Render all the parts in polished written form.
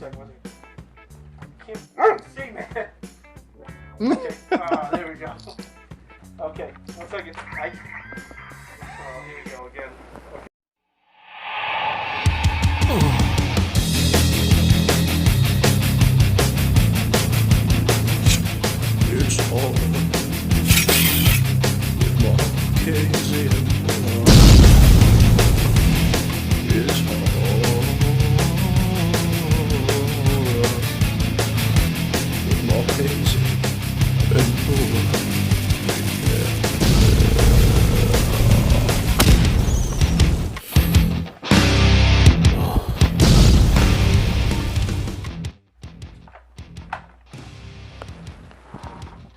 second. Can't see, man. Okay. There we go. Okay. 1 second. Oh, here we go again. Okay. It's all with Marchese and more. It's all with Marchese and more.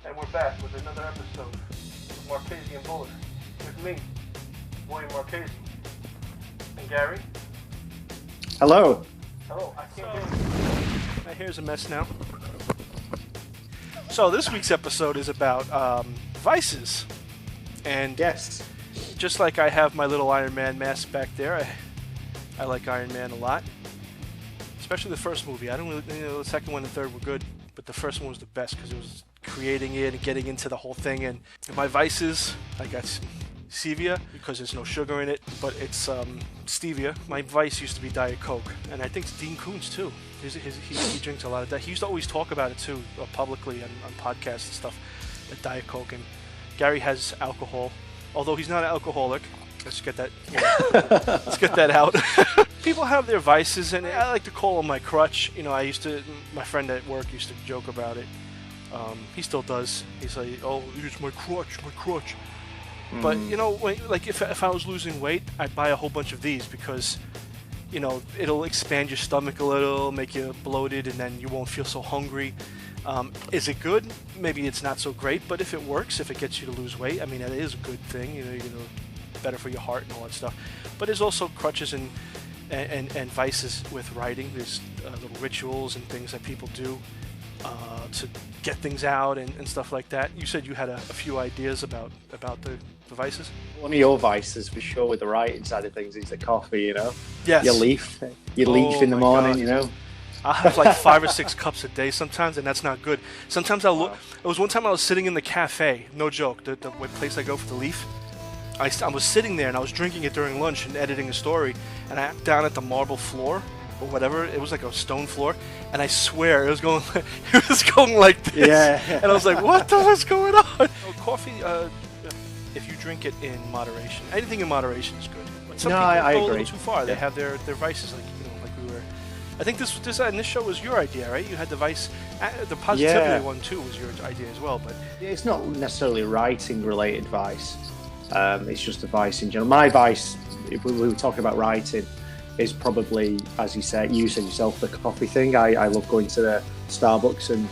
And we're back with another episode of Marchese and Buller with me, William Marchese, and Gary. Hello. Hello. I can't hear you. My hair's a mess now. So this week's episode is about vices, and Yes. just like I have my little Iron Man mask back there, I like Iron Man a lot, especially the first movie. I don't really, the second one and third were good, but the first one was the best because it was creating it and getting into the whole thing. And my vices, I got stevia because there's no sugar in it, but it's stevia. My vice used to be Diet Coke, and I think Dean Koontz too. He drinks a lot of that. He used to always talk about it too, publicly on podcasts and stuff, at Diet Coke. And Gary has alcohol, although he's not an alcoholic. Let's get that. Let's get that out. People have their vices, and I like to call them my crutch. My friend at work used to joke about it. He still does. He's like, "Oh, it's my crutch, my crutch." But if I was losing weight, I'd buy a whole bunch of these because, it'll expand your stomach a little, make you bloated, and then you won't feel so hungry. Is it good? Maybe it's not so great, but if it works, if it gets you to lose weight, I mean, it is a good thing. Better for your heart and all that stuff. But there's also crutches and vices with writing. There's little rituals and things that people do to get things out and stuff like that. You said you had a few ideas about the vices? One of your vices, for sure, with the writing side of things is the coffee, Yes. Your leaf in the morning, God. I have like 5 or 6 cups a day sometimes, and that's not good. Sometimes It was one time I was sitting in the cafe, no joke, the place I go for the leaf. I was sitting there and I was drinking it during lunch and editing a story, and I down at the marble floor or whatever, it was like a stone floor, and I swear it was going like this. Yeah. And I was like, what the hell's going on? Coffee, if you drink it in moderation, anything in moderation is good. But some people I go a agree. little too far. They have their vices, like we were. I think this show was your idea, right? You had the vice, the positivity one too was your idea as well. But It's not necessarily writing related vice. It's just a vice in general. My vice, if we were talking about writing, is probably, as you said yourself, the coffee thing. I love going to the Starbucks, and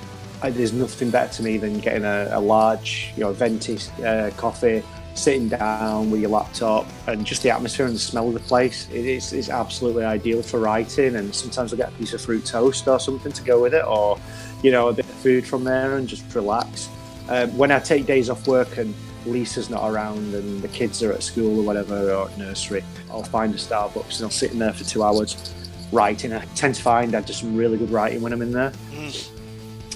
there's nothing better to me than getting a large, venti coffee, sitting down with your laptop, and just the atmosphere and the smell of the place. It's absolutely ideal for writing. And sometimes I'll get a piece of fruit toast or something to go with it, or a bit of food from there, and just relax. When I take days off work and Lisa's not around and the kids are at school or whatever, or at nursery, I'll find a Starbucks and I'll sit in there for 2 hours writing. I tend to find I do some really good writing when I'm in there.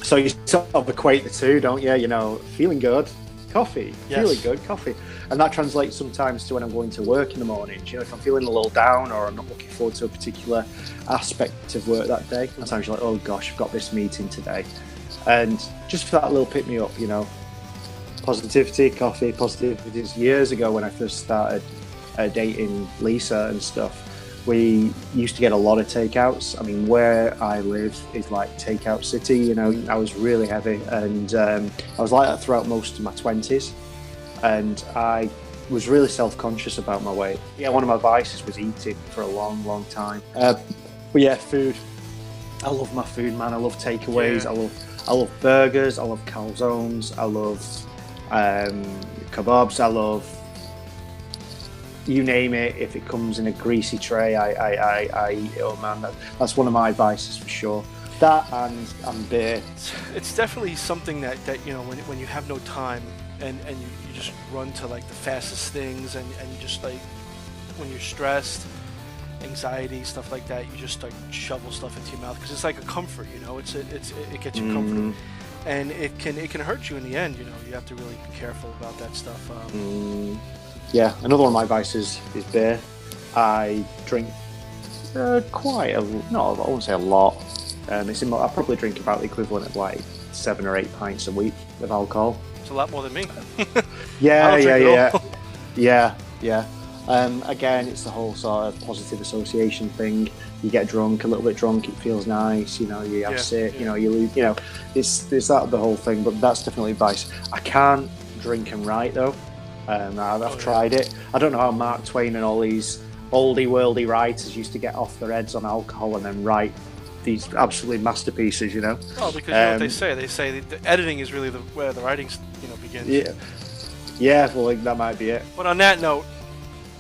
So you sort of equate the two, don't you? Feeling good, coffee. Yes. Feeling good, coffee. And that translates sometimes to when I'm going to work in the mornings. If I'm feeling a little down or I'm not looking forward to a particular aspect of work that day, sometimes you're like, oh gosh, I've got this meeting today. And just for that little pick me up, positivity, coffee, positivity. Years ago when I first started dating Lisa and stuff, we used to get a lot of takeouts. I mean, where I live is like takeout city, I was really heavy, and I was like that throughout most of my 20s, and I was really self-conscious about my weight. Yeah, one of my vices was eating for a long, long time. But yeah, food. I love my food, man. I love takeaways. Yeah. I love burgers. I love calzones. I love kebabs. I love, you name it. If it comes in a greasy tray, I eat it. Oh man, that's one of my vices for sure. That and beer. it's definitely something that when you have no time and you just run to like the fastest things, and you just like when you're stressed anxiety, stuff like that, you just like shovel stuff into your mouth because it's like a comfort, you know. It gets you comforted, and it can hurt you in the end. You know, you have to really be careful about that stuff. Yeah, another one of my vices is beer. I drink quite a no, I won't say a lot. I probably drink about the equivalent of like 7 or 8 pints a week of alcohol. It's a lot more than me. Yeah. Again, it's the whole sort of positive association thing. You get drunk, a little bit drunk, it feels nice. You know, you have sit. Yeah. You know, you lose. You know, it's that the whole thing. But that's definitely advice. I can't drink and write though. I've tried it. I don't know how Mark Twain and all these oldie worldy writers used to get off their heads on alcohol and then write these absolutely masterpieces, you know. Oh, because you know what they say. They say the editing is really where the writing, begins. Yeah. Well, like, that might be it. But on that note,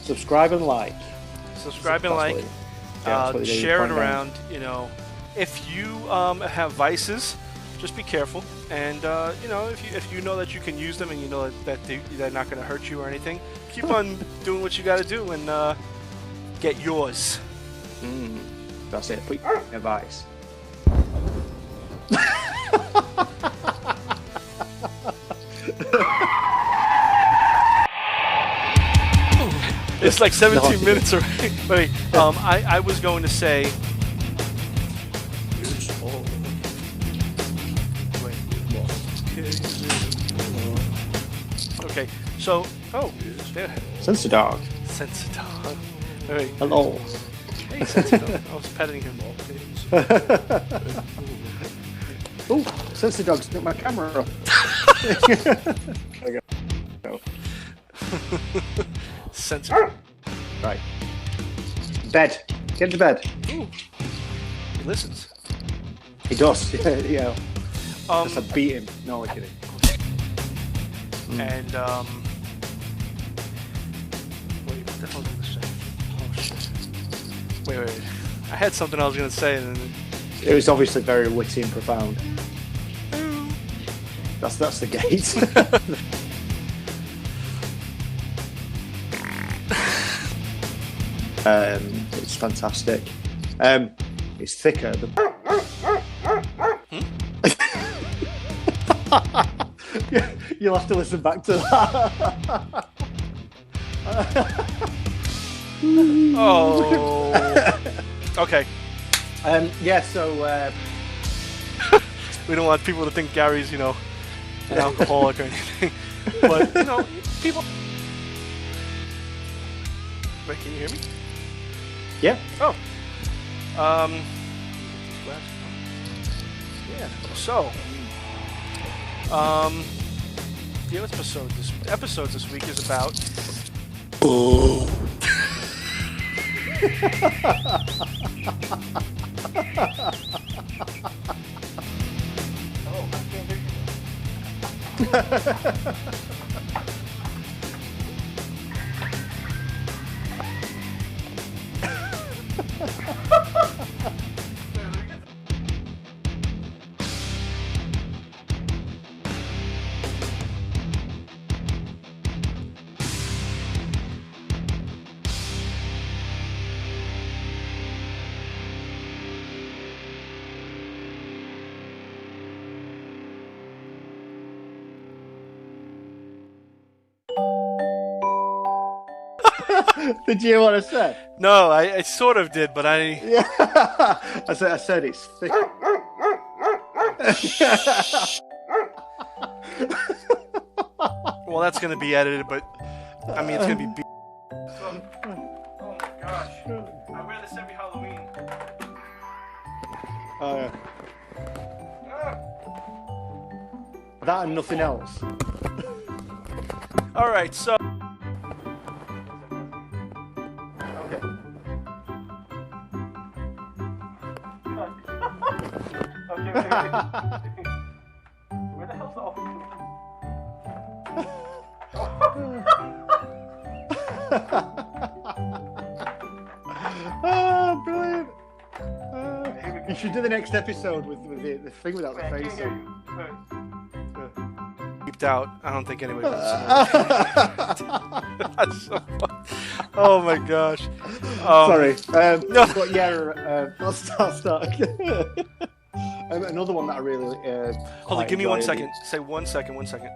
subscribe and like. Share it around. You know, if you have vices, just be careful. And you know, if you know that you can use them and you know that they're not going to hurt you or anything, keep on doing what you got to do and get yours. That's it. Put advice. It's like 17 minutes already. Wait, I was going to say. It's all Okay, so there. Sensor dog. Sensor dog. Wait. Hello. Hey, Sensor dog. I was petting him. Oh, Sensor dog's got my camera up. Go. Sensor. Right. Bed. Get to bed. Ooh. He listens. He does. Yeah. Just I beat him. No, I'm kidding. And wait, what the hell was I gonna say? Oh shit. Wait. I had something I was gonna say and then it was obviously very witty and profound. That's the gate. It's fantastic. It's thicker. You'll have to listen back to that. oh. Okay. Yeah. So we don't want people to think Gary's, an alcoholic or anything. But people. Wait, can you hear me? Yeah. Oh. Yeah. So. The episode this week is about. Oh. I can't hear you. Did you hear what I said? No, I sort of did, but I. Yeah. I said it's thick. Well, that's gonna be edited, but I mean it's gonna be. Oh my gosh! I wear this every Halloween. Oh yeah. That and nothing else. All right, so. Where the hell's the oven? Oh, brilliant! You should do the next episode with the thing without the face on. Beeped out. I don't think anybody wants to know. That's so fun. Oh my gosh. Sorry. No. But yeah, I'll start. Another one that I really. Hold on, give me 1 enjoy second. Say 1 second, 1 second.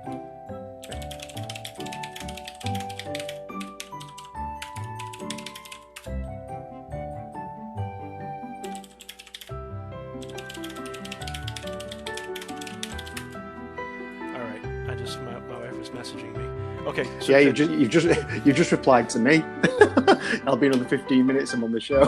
All right, my wife was messaging me. Okay. So Yeah, you've just replied to me. I'll be another 15 minutes. I'm on the show.